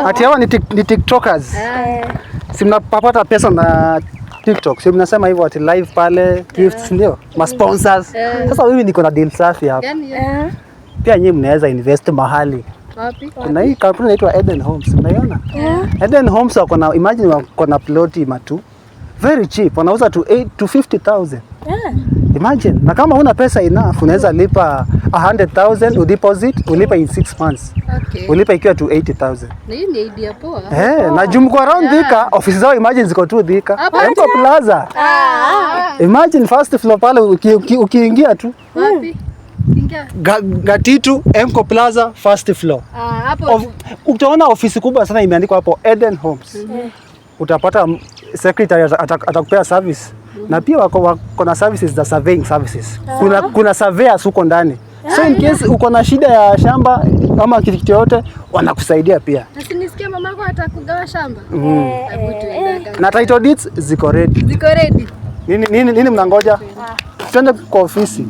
Ati hawa ni TikTokers. Si mnapata pesa na TikTok. Si mnasema hivyo ati live pale, gifts ndio, ma sponsors. Sasa mimi niko na deal safi hapa. Pia nyinyi mnaweza invest mahali. Wapi? Kuna hii kampuni inaitwa Eden Homes, unaiona? Eden Homes wako na, imagine wako na ploti matu. Very cheap. Wanauza to 8 to 50,000. Imagine. Na kama huna pesa enough, unaweza lipa 100,000 udeposit, ulipa in 6 months. Okay. Ulipa ikiwa to 80,000. Hii ni idea poa. Na jumko around Thika, office zao imagine ziko tu Thika. Mko Plaza. Imagine first floor pale ukiingia tu. Wapi? Ingia. Gatitu, Mko Plaza, first floor. Hapo. Utaona ofisi kubwa sana imeandikwa hapo Eden Homes. Utapata secretary atakupea service. Na pia wako na services za surveying services. Kuna surveyors huko ndani. So in case uko na shida ya shamba ama kitu chochote wanakusaidia pia. Usinisikie mamako atakugawa shamba. Na title deeds ziko ready. Ziko ready. Nini mnangoja? Twende kwa ofisi.